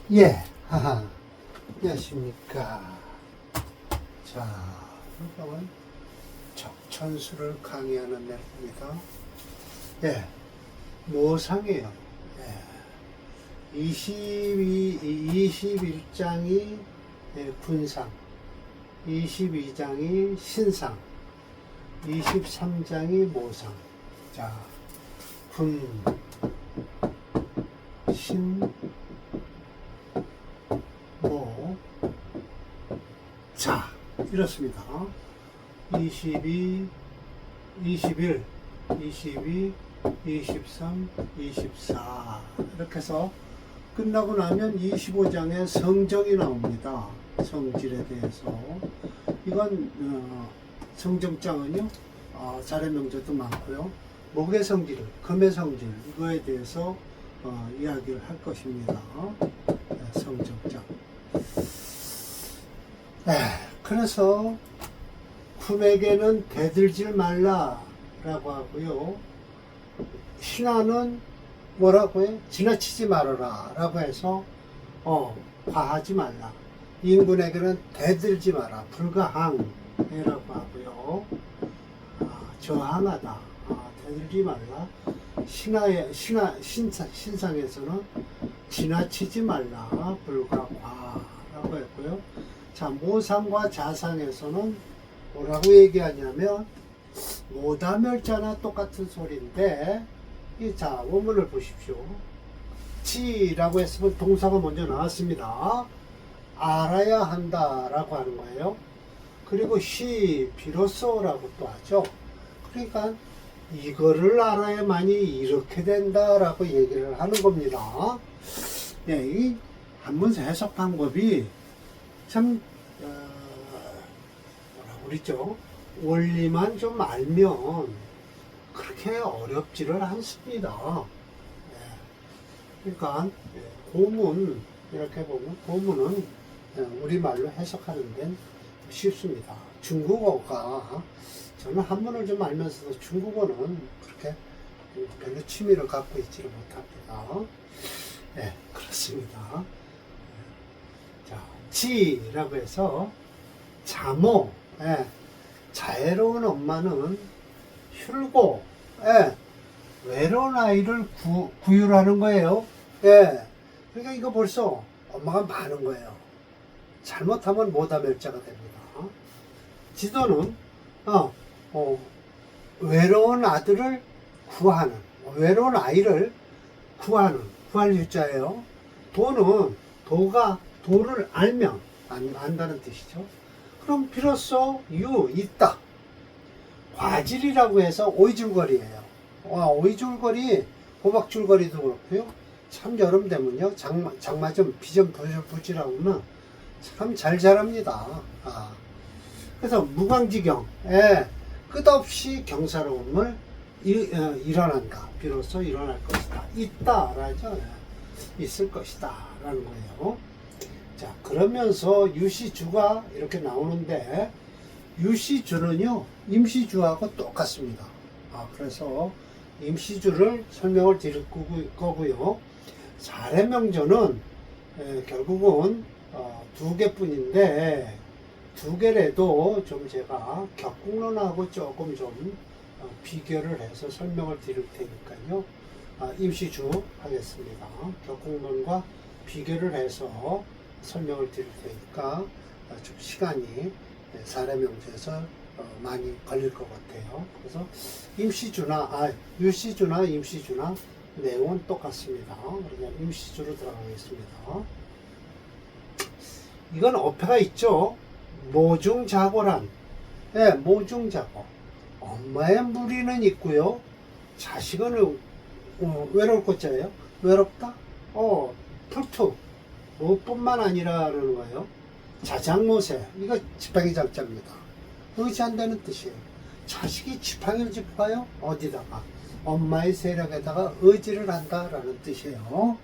예, 하하, 안녕하십니까. 자, 이번은 적천수를 강의하는 내용입니다. 예, 모상이에요. 예, 21장이 분상, 22장이 신상, 23장이 모상. 자, 분, 신, 모, 자, 이렇습니다. 22, 21, 22, 23, 24 이렇게 해서 끝나고 나면 25장에 성정이 나옵니다. 성질에 대해서. 이건 성정장은요, 자래 명제도 많고요. 목의 성질, 금의 성질 이거에 대해서 이야기를 할 것입니다. 성정장. 그래서 품에게는 대들질 말라라고 하고요. 신하는 뭐라고 해? 지나치지 말아라 라고 해서 과하지 말라. 인군에게는 대들지 마라. 불가항이라고 하고요. 저항하다. 대들지 말라. 신상에서는 지나치지 말라. 불가과라고 했고요. 자, 모상과 자상에서는 뭐라고 얘기하냐면 모다멸자나 똑같은 소리인데, 자, 원문을 보십시오. 지라고 했으면 동사가 먼저 나왔습니다. 알아야 한다라고 하는 거예요. 그리고 비로소라고 또 하죠. 그러니까 이거를 알아야만이 이렇게 된다라고 얘기를 하는 겁니다. 네, 이 한문서 해석 방법이 참 뭐라고 그랬죠? 원리만 좀 알면 그렇게 어렵지를 않습니다. 그러니까 고문 이렇게 보면 고문은 우리말로 해석하는 데는 쉽습니다. 중국어가 저는 한문을 좀 알면서도 중국어는 그렇게 별로 취미를 갖고 있지를 못합니다. 네, 그렇습니다. 자, 지라고 해서 자모, 자애로운 엄마는 휼고, 외로운 아이를 구휼하는 거예요. 그러니까 이거 벌써 엄마가 많은 거예요. 잘못하면 모다멸자가 됩니다. 지도는 외로운 아들을 구하는, 외로운 아이를 구하는, 구할 유자예요. 도는 도를 알면 안다는 뜻이죠. 그럼 비로소 있다. 과질이라고 해서 오이줄거리예요. 오이줄거리, 호박줄거리도 그렇고요. 참 여름 되면요, 장마 좀 비 좀 부지라고 하면 참 잘 자랍니다. 그래서 무광지경, 끝없이 경사로움을 일어난다. 비로소 일어날 것이다. 있다라죠. 있을 것이다 라는 거예요. 자, 그러면서 유시주가 이렇게 나오는데, 유시주는요 임시주하고 똑같습니다. 그래서 임시주를 설명을 드릴 거고요. 사례명저는 결국은 두 개뿐인데, 두 개라도 좀 제가 격국론하고 조금 좀 비교를 해서 설명을 드릴 테니까요. 임시주 하겠습니다. 격국론과 비교를 해서 설명을 드릴 테니까 좀 시간이 사례명제에서 많이 걸릴 것 같아요. 그래서 유시주나 임시주나 내용은 똑같습니다. 그러면 임시주로 들어가겠습니다. 이건 어폐가 있죠. 모중자고란, 모중자고. 엄마의 무리는 있고요. 자식은 외로울 것자예요. 외롭다? 툴투. 뭐뿐만 아니라는 거예요. 자장모세, 이거 지팡이 장자입니다. 의지한다는 뜻이에요. 자식이 지팡이를 짚어요? 어디다가? 엄마의 세력에다가 의지를 한다라는 뜻이에요.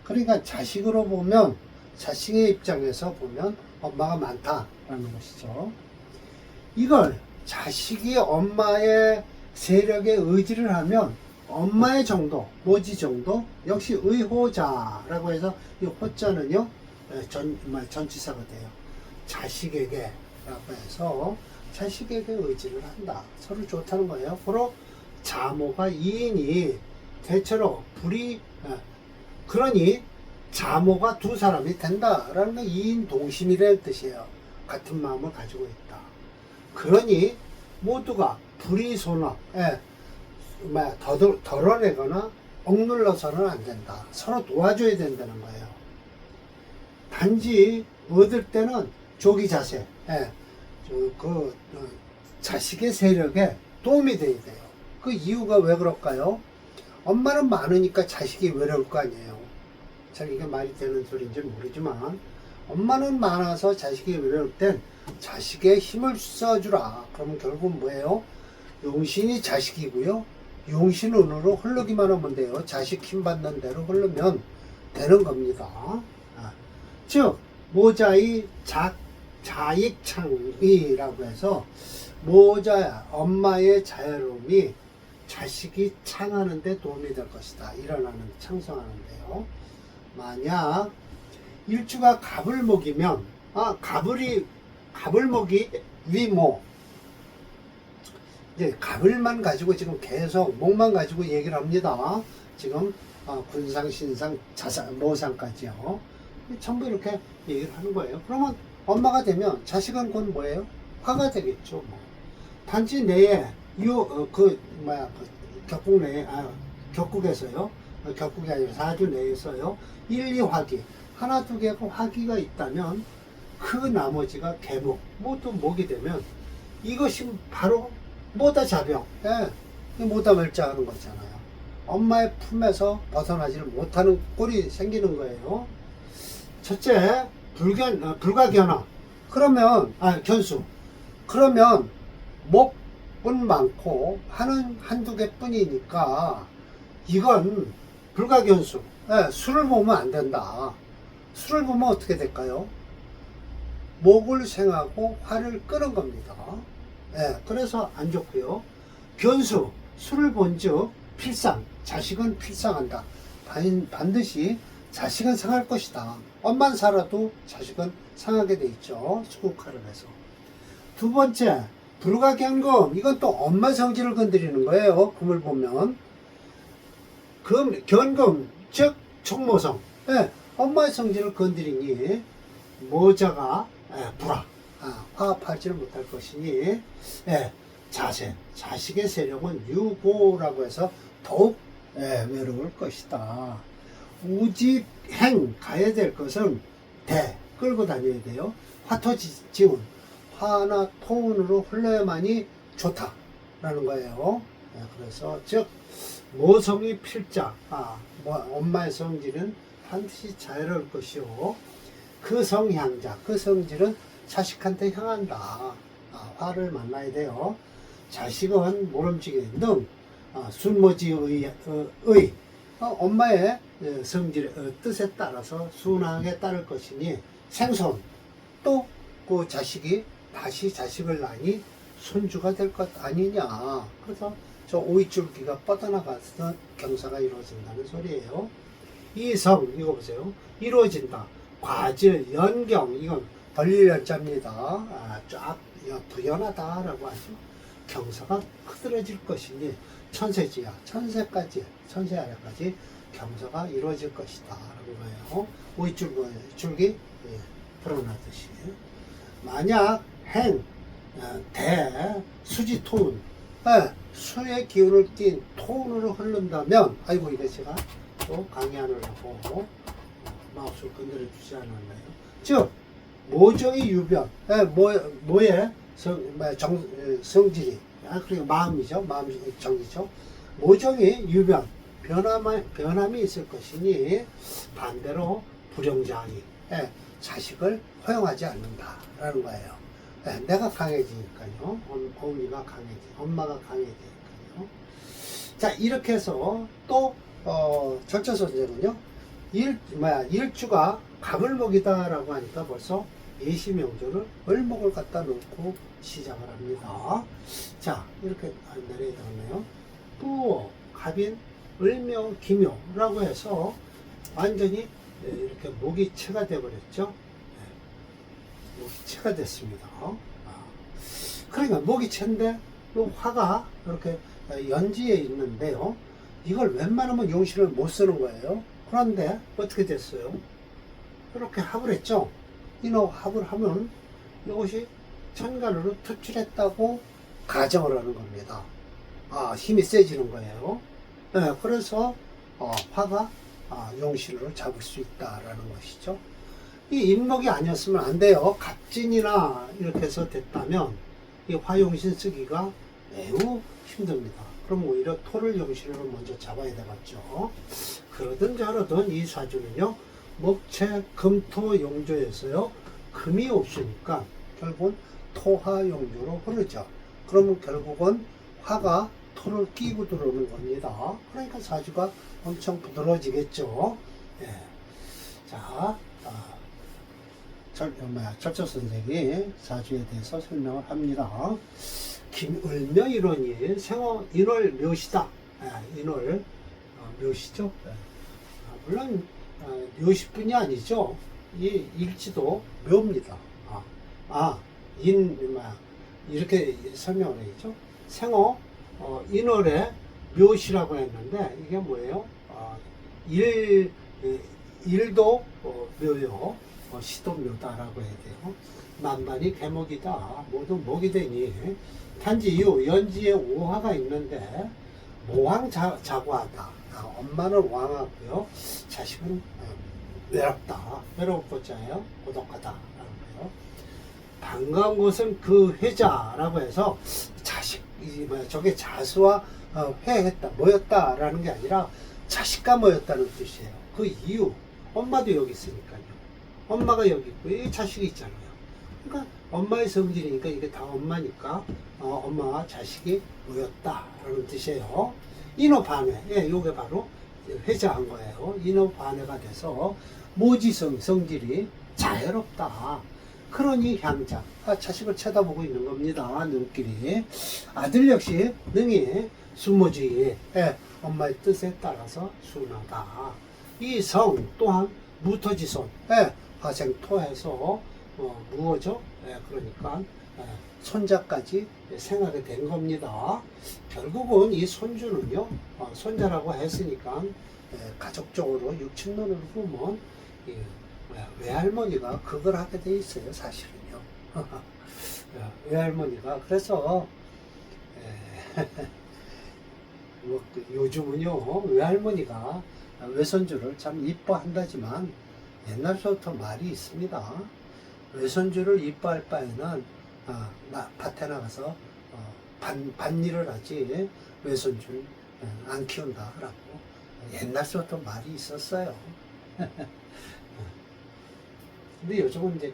그러니까 자식으로 보면, 자식의 입장에서 보면 엄마가 많다라는 것이죠. 이걸 자식이 엄마의 세력에 의지를 하면 엄마의 정도, 모지 정도, 역시 의호자라고 해서 이 호자는요, 전치사가 돼요. 자식에게 라고 해서 자식에게 의지를 한다. 서로 좋다는 거예요. 바로 자모가 이인이 대체로 그러니 자모가 두 사람이 된다라는 게 이인 동심이라는 뜻이에요. 같은 마음을 가지고 있다. 그러니 모두가 불의소나 덜어내거나 억눌러서는 안 된다. 서로 도와줘야 된다는 거예요. 단지 얻을 때는 조기 자세, 자식의 세력에 도움이 돼야 돼요. 그 이유가 왜 그럴까요? 엄마는 많으니까 자식이 외로울 거 아니에요. 잘 이게 말이 되는 소리인지 모르지만 엄마는 많아서 자식이 외로울 땐 자식의 힘을 써주라. 그러면 결국 뭐예요? 용신이 자식이고요. 용신운으로 흐르기만 하면 돼요. 자식 힘 받는 대로 흐르면 되는 겁니다. 즉 모자의 자익창의라고 해서 모자야 엄마의 자유로움이 자식이 창하는 데 도움이 될 것이다. 일어나는 창성하는데요. 만약 일주가 갑을 먹이면 갑을 먹이 위모 이제 갑을만 가지고 지금 계속 목만 가지고 얘기를 합니다. 지금 군상, 신상, 자상, 모상까지요. 전부 이렇게 얘기를 하는 거예요. 그러면 엄마가 되면 자식은 곧 뭐예요? 화가 되겠죠. 뭐. 단지 내에 격국 내에 격국에서요. 격국이 아니라 사주 내에서요. 1, 2화기 하나 두 개가 화기가 있다면 그 나머지가 개목 모두 목이 되면 이것이 바로 모다 자병, 모다 멸자하는 거잖아요. 엄마의 품에서 벗어나지를 못하는 꼴이 생기는 거예요. 첫째, 불가견화. 그러면, 견수. 그러면, 목은 많고, 화는 한두 개 뿐이니까, 이건 불가견수. 술을 보면 안 된다. 술을 보면 어떻게 될까요? 목을 생하고 화를 끄는 겁니다. 그래서 안 좋고요. 견수, 술을 본즉 필상, 자식은 필상한다. 반드시 자식은 상할 것이다. 엄만 살아도 자식은 상하게 돼 있죠. 수국화를 해서. 두 번째, 불가견금. 이건 또 엄마 성질을 건드리는 거예요. 금을 보면. 견금, 즉 총모성. 엄마의 성질을 건드리니 모자가 화합하지를 못할 것이니 자식의 세력은 유고라고 해서 더욱 외로울 것이다. 우집행 가야 될 것은 끌고 다녀야 돼요. 화토지운 화나 토운으로 흘러야만이 좋다라는 거예요. 그래서 즉 모성이 필자 엄마의 성질은 반드시 자유로울 것이요. 그 성향자, 그 성질은 자식한테 향한다. 화를 만나야 돼요. 자식은 모름지기 능, 순모지의 엄마의 성질, 뜻에 따라서 순항에 따를 것이니 생손, 또 그 자식이 다시 자식을 낳으니 손주가 될 것 아니냐. 그래서 저 오이줄기가 뻗어나가서 경사가 이루어진다는 소리예요. 이성, 이거 보세요. 이루어진다. 과질, 연경, 이건 벌릴 연자입니다. 쫙 부연하다라고 하죠. 경사가 흐드러질 것이니 천세지야, 천세 아래까지 경사가 이루어질 것이다 라는 거예요. 오이줄기 풀어나듯이. 만약 수지 토운, 수의 기운을 띤 토운으로 흐른다면, 아이고 이거 제가 또 강의하느라고 마우스를 건드려 주지 않았나요? 즉 모정의 유변, 모의 성질이, 그리고 마음이죠. 마음 정이죠. 모정의 유변, 변함이 있을 것이니 반대로 불영자이, 자식을 허용하지 않는다라는 거예요. 내가 강해지니까요. 어머니가 엄마가 강해지니까요. 자, 이렇게 해서 또 절차선생은요. 일주가 갑을 먹이다라고 하니까 벌써 예시명조를 을목을 갖다 놓고 시작을 합니다. 자, 이렇게 내려야 되겠네요. 또 갑인 을묘, 기묘라고 해서 완전히 이렇게 모기채가 되어버렸죠. 모기채가 됐습니다. 그러니까 모기채인데 이 화가 이렇게 연지에 있는데요. 이걸 웬만하면 용신을 못 쓰는 거예요. 그런데 어떻게 됐어요? 이렇게 합을 했죠. 인호 합을 하면 이것이 천간으로 투출했다고 가정을 하는 겁니다. 힘이 세지는 거예요. 네, 그래서 화가 용신으로 잡을 수 있다라는 것이죠. 이 인목이 아니었으면 안 돼요. 갑진이나 이렇게 해서 됐다면 이 화용신 쓰기가 매우 힘듭니다. 그럼 오히려 토를 용신으로 먼저 잡아야 되겠죠. 그러든 저러든 이 사주는요, 목체 금토 용조에서요, 금이 없으니까 결국은 토화 용조로 흐르죠. 그러면 결국은 화가 토를 끼고 들어오는 겁니다. 그러니까 사주가 엄청 부드러워지겠죠. 예. 자, 철저 선생이 사주에 대해서 설명을 합니다. 김을묘 일원이 생어 인월 묘시다. 인월 묘시죠. 물론 묘시뿐이 아니죠. 이 일지도 묘입니다. 이렇게 설명을 했죠. 생어 인월의 묘시라고 했는데 이게 뭐예요? 일도 묘요, 시도 묘다라고 해야 돼요. 만반이 개목이다. 모두 목이 되니 단지 이 연지에 오화가 있는데 모왕자고하다. 엄마는 왕하고요, 자식은 외롭다. 외로울 것자예요. 고독하다라는 거예요. 반가운 것은 그 회자라고 해서 저게 자수와 회했다, 모였다라는 게 아니라 자식과 모였다는 뜻이에요. 그 이유, 엄마도 여기 있으니까요. 엄마가 여기 있고 이 자식이 있잖아요. 그러니까 엄마의 성질이니까 이게 다 엄마니까 엄마와 자식이 모였다라는 뜻이에요. 인호반회, 요게 바로 회자한 거예요. 인호반회가 돼서 모지성, 성질이 자애롭다. 그러니 향자, 자식을 쳐다보고 있는 겁니다. 눈길이. 아들 역시 능히 수모지, 엄마의 뜻에 따라서 순하다. 이 성 또한 무토지손, 화생토해서 무어죠. 그러니까 손자까지 생하게 된 겁니다. 결국은 이 손주는요, 손자라고 했으니까 가족적으로 육친론을 보면 외할머니가 그걸 하게 돼 있어요, 사실은요. 외할머니가 그래서 요즘은요, 외할머니가 외손주를 참 이뻐한다지만 옛날부터 말이 있습니다. 외손주를 이뻐할 바에는 밭에 나가서 밭일을 하지 외손주를 안 키운다라고 옛날부터 말이 있었어요. 근데 요즘은 이제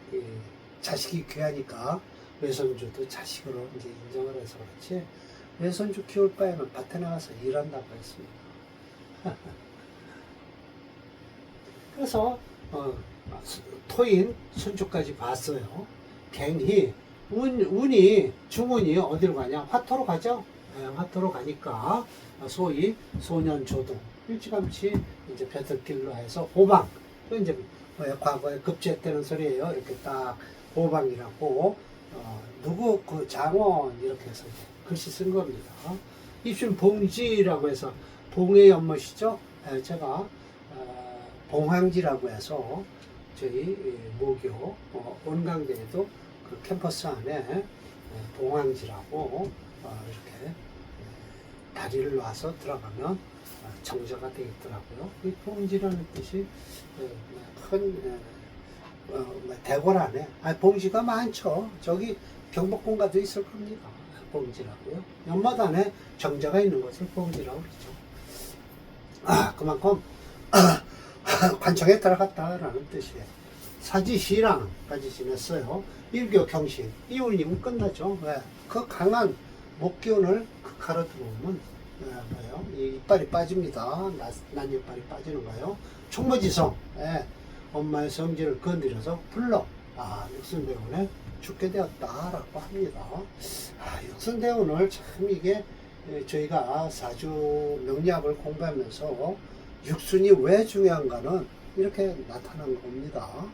자식이 귀하니까 외손주도 자식으로 이제 인정을 해서 그렇지, 외손주 키울 바에는 밭에 나가서 일한다고 했습니다. 그래서 토인 손주까지 봤어요. 갱희 운이 중운이 어디로 가냐? 화토로 가죠. 화토로 가니까 소위 소년조동 일찌감치 이제 벼들길로 해서 호방, 이제 과거에 급제했다는 소리예요. 이렇게 딱 호방이라고 누구 그 장원 이렇게 해서 글씨 쓴 겁니다. 입신 봉지라고 해서 봉의 연못이죠. 제가 봉황지라고 해서 저희 모교 온강대에도 그 캠퍼스 안에 봉황지라고 이렇게 다리를 놔서 들어가면 정자가 되어 있더라고요. 이 봉지라는 뜻이 큰 대궐 안에 봉지가 많죠. 저기 경복궁가도 있을 겁니다. 봉지라고요. 연못 안에 정자가 있는 것을 봉지라고 그러죠. 그만큼 관청에 들어갔다라는 뜻이에요. 사지시랑까지 지냈어요. 일교 경신, 이 운이면 끝나죠. 그 강한 목기운을 극하러 들어오면 뭐예요? 이 이빨이 빠집니다. 난이빨이 빠지는 거예요. 총무지성, 엄마의 성질을 건드려서 불러 육순대운에 죽게 되었다라고 합니다. 육순대운을 참 이게 저희가 사주 명리학을 공부하면서 육순이 왜 중요한가는 이렇게 나타난 겁니다.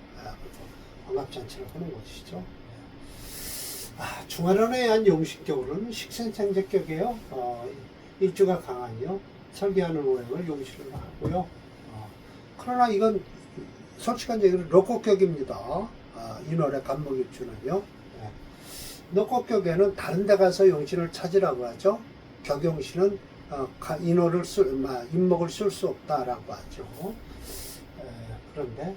광합잔치를 하는 것이죠. 중화론에 의한 용신격으로는 식생생제격이에요. 일주가 강하니요. 설계하는 오행을 용신으로 하고요. 그러나 이건 솔직한 얘기는 록곡격입니다. 인월의 간목일주는요. 록곡격에는 다른 데 가서 용신을 찾으라고 하죠. 격용신은 인월을 인목을 쓸 수 없다라고 하죠. 그런데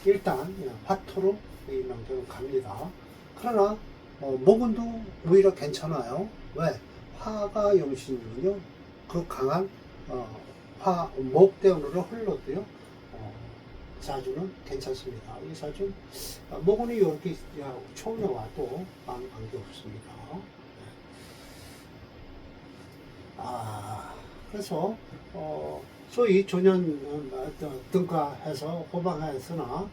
일단 화토로 이 명제는 갑니다. 그러나 목운도 오히려 괜찮아요. 왜? 화가 용신이군요. 그 강한 목대운으로 흘러도요. 사주는 괜찮습니다. 이 사주 목운이 이렇게 처음에 와도 아무 관계 없습니다. 그래서 소위 조년 등가해서 호방하였으나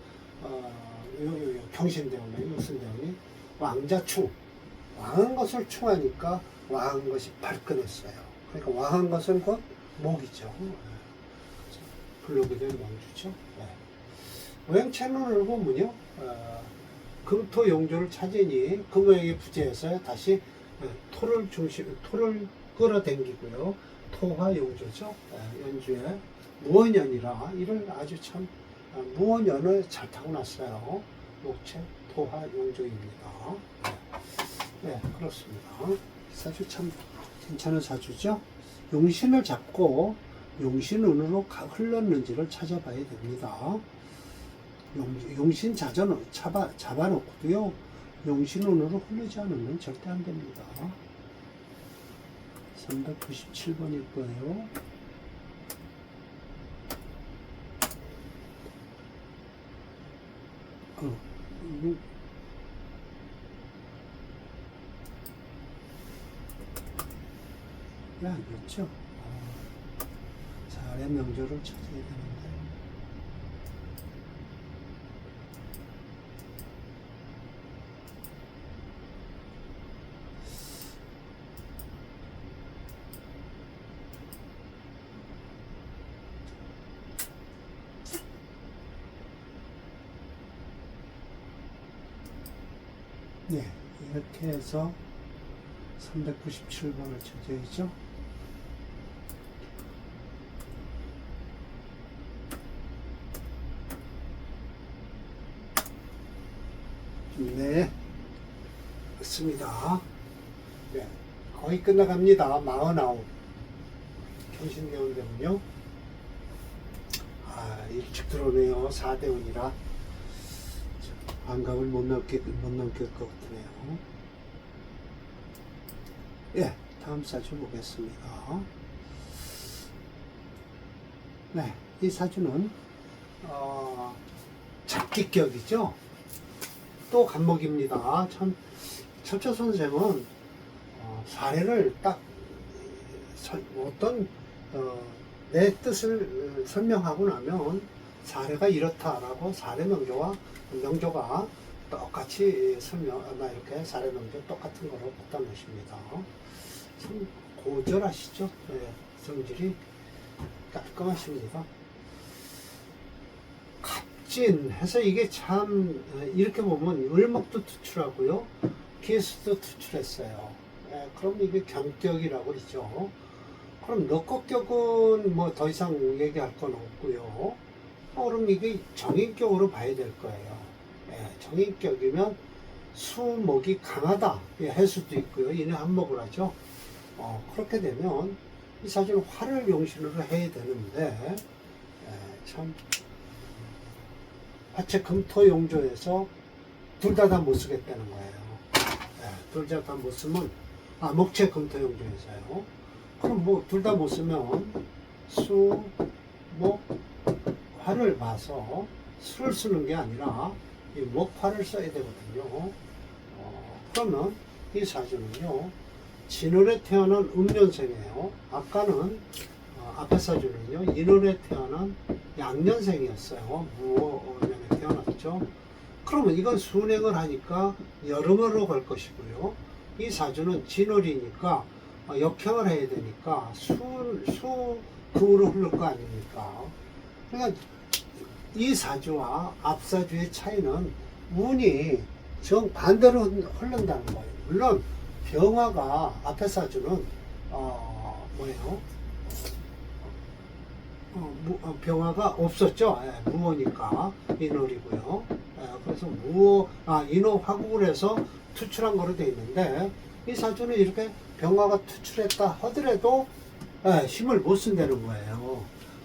경신대운에 육순대운이 왕자충 왕한 것을 충하니까 왕한 것이 발끈했어요. 그러니까 왕한 것은 곧 목이죠. 불록이 된 명주죠. 오행 채널을 보면요, 금토용조를 찾으니 금오행의 부재에서 다시 토를 끌어당기고요. 토화용조죠. 연주에 무원연이라 이를 아주 참 무원연을 잘 타고났어요. 목체 토화용조입니다. 네, 그렇습니다. 사주 참 괜찮은 사주죠. 용신을 잡고 용신운으로 흘렀는지를 찾아봐야 됩니다. 용신 잡아놓고도요, 용신운으로 흐르지 않으면 절대 안 됩니다. 397번일 거예요. 왜 아니었죠? 잘의 명절을 찾아야 되는데. 네, 이렇게 해서 397번을 찾아야죠. 네, 맞습니다. 네, 거의 끝나갑니다. 49. 경신대운되면요. 일찍 들어오네요. 4대운이라. 반갑을 못 넘길 것 같네요. 예, 다음 사주 보겠습니다. 네, 이 사주는 잡기격이죠. 또 간목입니다. 참 철저 선생은 사례를 딱 어떤 내 뜻을 설명하고 나면 사례가 이렇다라고 사례 명조가 똑같이 이렇게 사례 명조 똑같은 거로 갖다 놓으십니다. 참 고절하시죠. 네, 성질이 깔끔하십니다. 갑진해서 이게 참 이렇게 보면 을목도 투출하고요, 기수도 투출했어요. 네, 그럼 이게 경격이라고 그러죠. 그럼 넉곡격은 뭐 더 이상 얘기할 건 없고요. 그럼 이게 정인격으로 봐야 될 거예요. 정인격이면 수목이 강하다 할 수도 있고요. 이는 한목을 하죠. 그렇게 되면 이 사주는 화를 용신으로 해야 되는데 참 화체 금토 용조에서 둘 다 못 쓰겠다는 거예요. 둘 다 못 쓰면 목체 금토 용조에서요. 그럼 뭐 둘 다 못 쓰면 수, 목, 화를 봐서 수를 쓰는 게 아니라 이 목화를 써야 되거든요. 그러면 이 사주는요, 진월에 태어난 음년생이에요. 아까는 앞에 사주는요, 인월에 태어난 양년생이었어요. 무년에 태어났죠. 그러면 이건 순행을 하니까 여름으로 갈 것이고요. 이 사주는 진월이니까 역행을 해야 되니까 수금으로 흐를 거 아닙니까? 그러니까 이 사주와 앞사주의 차이는 운이 정반대로 흐른다는 거예요. 물론 병화가 앞에 사주는 뭐예요? 병화가 없었죠. 예, 무호니까 인월이고요. 예, 그래서 인호 화국을 해서 투출한 거로 되어 있는데 이 사주는 이렇게 병화가 투출했다 하더라도 예, 힘을 못 쓴다는 거예요.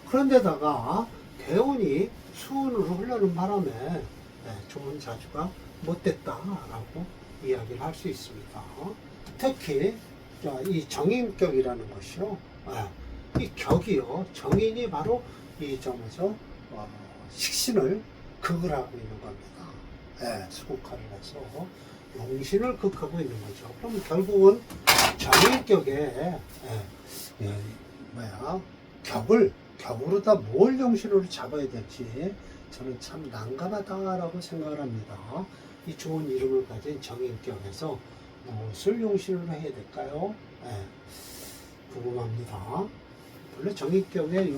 그런데다가 대운이 수운으로 흐르는 바람에 예, 좋은 사주가 못 됐다라고 이야기를 할 수 있습니다. 특히 이 정인격이라는 것이요. 예, 이 격이요, 정인이 바로 이 점에서 식신을 극을 하고 있는 겁니다. 예, 수국화를 해서 용신을 극하고 있는 거죠. 그럼 결국은 정인격에 격으로다 뭘 용신으로 잡아야 될지 저는 참 난감하다라고 생각을 합니다. 이 좋은 이름을 가진 정인격에서 무엇을 용신으로 해야 될까요? 예, 궁금합니다. 원래 정인격에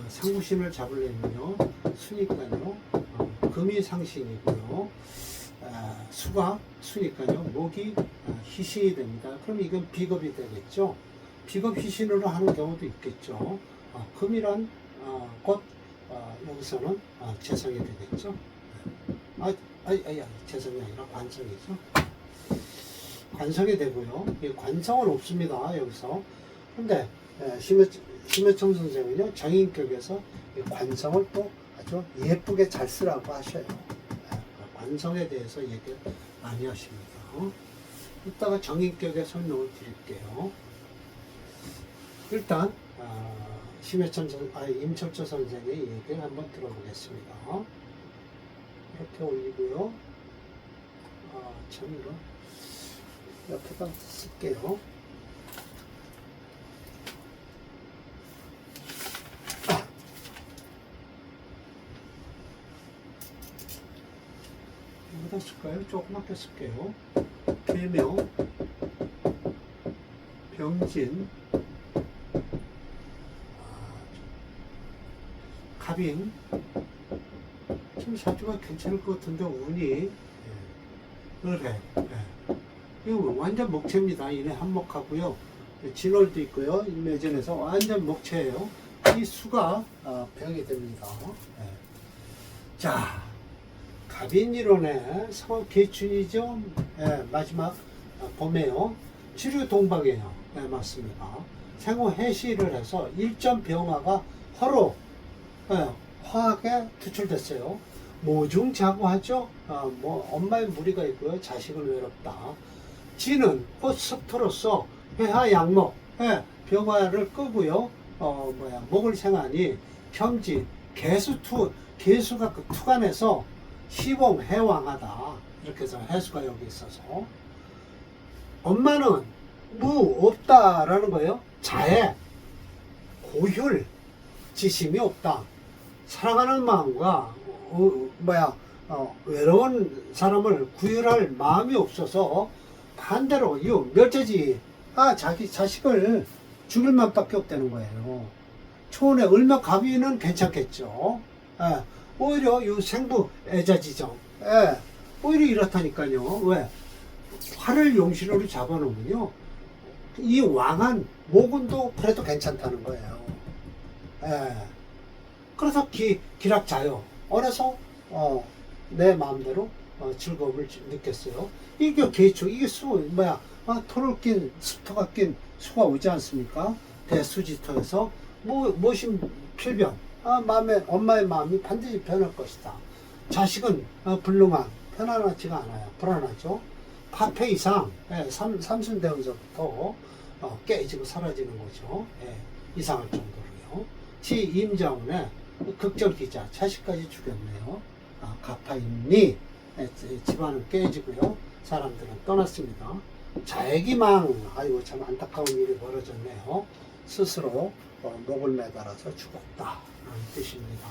상구신을 잡으려면요, 수니까요, 금이 상신이고요, 수가 수니까요, 목이 희신이 됩니다. 그럼 이건 비겁이 되겠죠. 비겁 희신으로 하는 경우도 있겠죠. 금이란 곧 여기서는 재성이 되겠죠. 재성이 아니라 관성이죠. 관성이 되고요. 관성은 없습니다. 여기서. 근데 심해청 선생은요, 정인격에서 관성을 또 아주 예쁘게 잘 쓰라고 하셔요. 관성에 대해서 얘기를 많이 하십니다. 이따가 정인격의 설명을 드릴게요. 일단 임철조 선생의 얘기를 한번 들어보겠습니다. 이렇게 올리고요. 참 이거 옆에다 쓸게요. 여기다 쓸까요? 조그맣게 쓸게요. 계명, 병진, 갑인. 지금 사주가 괜찮을 것 같은데 운이 을해. 이거 완전 목체입니다. 이내 한목하고요. 진월도 있고요. 매전에서 완전 목체예요. 이 수가 병이 됩니다. 자, 갑인이론의 성업 개춘이죠. 마지막 봄에요. 지류 동박이에요. 맞습니다. 생후 해시를 해서 일점 병화가 허로 화학에 투출됐어요. 모중자고하죠. 엄마의 무리가 있고요. 자식은 외롭다. 지는 곧 습토로서 회하 양목, 병화를 끄고요. 목을 생하니 겸지 개수가 그 투간에서 시봉 해왕하다. 이렇게 해서 해수가 여기 있어서 엄마는 무 없다라는 거예요. 자애, 고혈, 지심이 없다. 사랑하는 마음과 외로운 사람을 구휼할 마음이 없어서 반대로 이 멸자지 자기 자식을 죽일 만밖에 없다는 거예요. 초원에 을묘갑이는 괜찮겠죠. 오히려 이 생부 애자지정 오히려 이렇다니까요. 왜? 화를 용신으로 잡아놓으면요, 이 왕한 모군도 그래도 괜찮다는 거예요. 그래서 기락자요. 어려서 내 마음대로 즐거움을 느꼈어요. 이게 개축, 이게 토를 낀 습토가 낀 수가 오지 않습니까? 대수지토에서 모심 필변, 엄마의 마음이 반드시 변할 것이다. 자식은 불능한, 편안하지가 않아요. 불안하죠. 파패 이상, 삼순대원서부터 깨지고 사라지는 거죠. 이상할 정도로요. 지 임자운의 극절기자, 자식까지 죽였네요. 가파인니 집안은 깨지고요. 사람들은 떠났습니다. 자애기망, 아이고 참 안타까운 일이 벌어졌네요. 스스로 목을 매달아서 죽었다 라는 뜻입니다.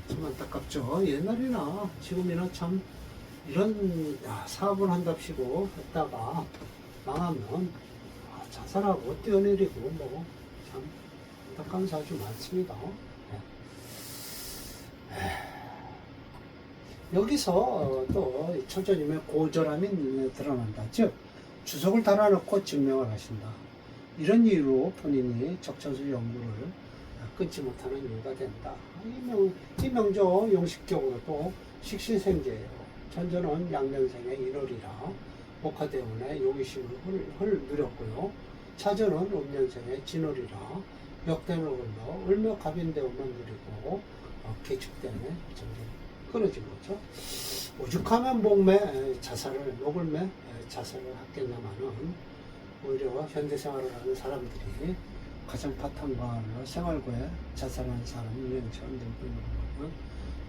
참 안타깝죠. 옛날이나 지금이나 참 이런 사업을 한답시고 했다가 망하면 자살하고 뛰어내리고 뭐 참 안타까운 사주 많습니다. 여기서 또 천천히면 고절함이 드러난다. 즉 주석을 달아놓고 증명을 하신다. 이런 이유로 본인이 적천수 연구를 끊지 못하는 이유가 된다. 이 명조 용식적으로도 식신생제예요. 천조는 양년생의 1월이라 목화대운의 요기심을 누렸고요. 차조는 음년생의 진월이라 역대를 올려 을묘갑인대운만 누리고 계축대운에 점점 끊어진 거죠. 오죽하면 목매 자살을 목을매 자살을 했겠냐마는 오히려 현대생활을 하는 사람들이 가장 바탕과로 생활고에 자살하는 사람이 명시가 늘고 있는 거는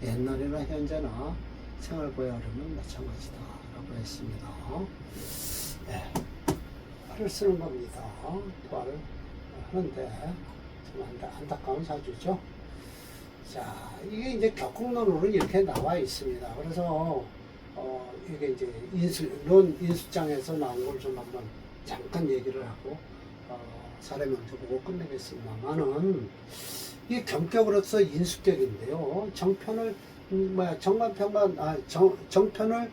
옛날이나 현재나 생활고의 어려움은 마찬가지다라고 했습니다. 네. 말을 쓰는 겁니다. 말을 하는데 좀 안타까운 사주죠. 자, 이게 이제 격국론으로 이렇게 나와 있습니다. 그래서 이게 이제 인수장에서 나온 걸 좀 한번 잠깐 얘기를 하고 사례 명도 보고 끝내겠습니다만은 이게 경격으로서 인수격인데요. 정편을 정편을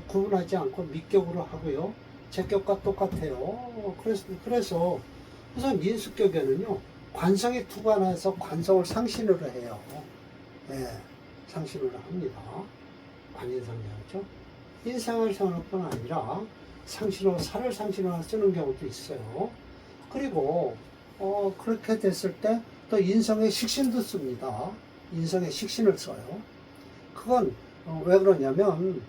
구분하지 않고 밑격으로 하고요. 제격과 똑같아요. 그래서 우선 인수격에는요. 관성이 투관해서 관성을 상신으로 해요. 예, 상신으로 합니다. 관인상제하죠. 인상을 세우는 뿐 아니라 상신으로 살을 상신으로 쓰는 경우도 있어요. 그리고 그렇게 됐을 때 또 인성의 식신도 씁니다. 인성의 식신을 써요. 그건 왜 그러냐면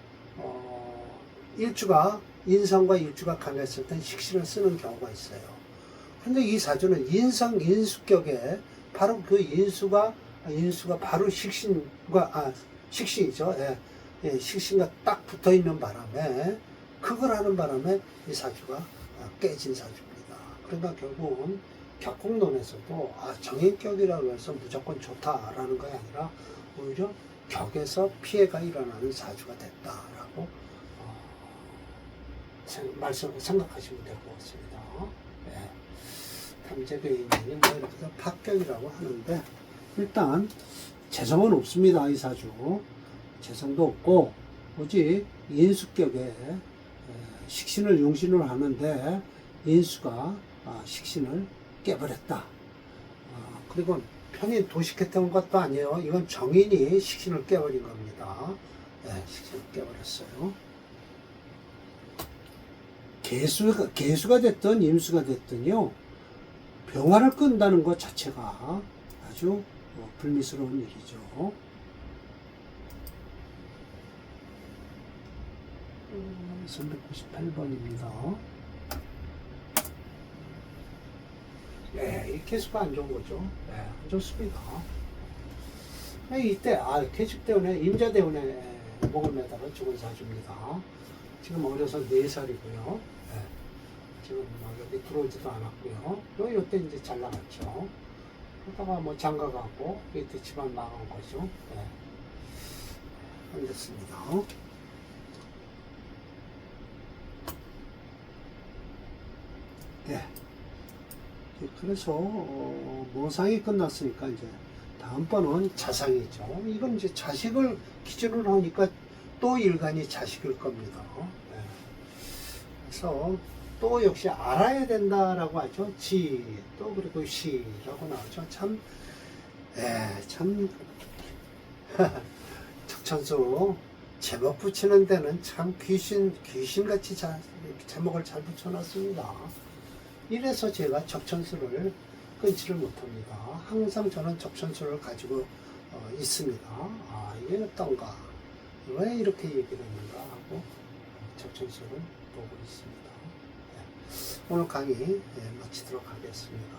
인성과 일주가 강했을 때 식신을 쓰는 경우가 있어요. 근데 이 사주는 인수격에 바로 그 인수가 바로 식신이죠. 예, 식신과 딱 붙어 있는 바람에 그걸 하는 바람에 이 사주가 깨진 사주입니다. 그러니까 결국은 격국론에서도 정인격이라고 해서 무조건 좋다라는 것이 아니라 오히려 격에서 피해가 일어나는 사주가 됐다라고 생각하시면 될 것 같습니다. 예. 탐재교인이 뭐 이렇게 해서 합격이라고 하는데 일단 재성은 없습니다. 이 사주 재성도 없고 오직 인수격에 식신을 용신을 하는데 인수가 식신을 깨버렸다. 그리고 편인 도식했던 것도 아니에요. 이건 정인이 식신을 깨버린 겁니다. 식신을 깨버렸어요. 개수가 됐든 임수가 됐든요. 병화를 끈다는 것 자체가 아주 불미스러운 일이죠. 398번입니다. 네, 이 개수가 안 좋은 거죠. 네, 안 좋습니다. 이때, 계축 때문에, 임자 때문에 목을 매다가 죽은 사주입니다. 지금 어려서 4살이고요. 네, 지금 여기 들어오지도 않았고요. 요때 이제 잘 나갔죠. 그러다가 뭐 장가가고, 이때 집안 망한 거죠. 네, 안 됐습니다. 네. 그래서 모상이 끝났으니까 이제 다음번은 자상이죠. 이건 이제 자식을 기준으로 하니까 또 일간이 자식일 겁니다. 네. 그래서 또 역시 알아야 된다라고 하죠. 또 그리고 시라고 나오죠. 참 적천수 제목 붙이는 데는 참 귀신같이 제목을 잘 붙여놨습니다. 이래서 제가 적천수를 끊지를 못합니다. 항상 저는 적천수를 가지고 있습니다. 이게 어떤가? 왜 이렇게 얘기를 했는가 하고 적천수를 보고 있습니다. 오늘 강의 마치도록 하겠습니다.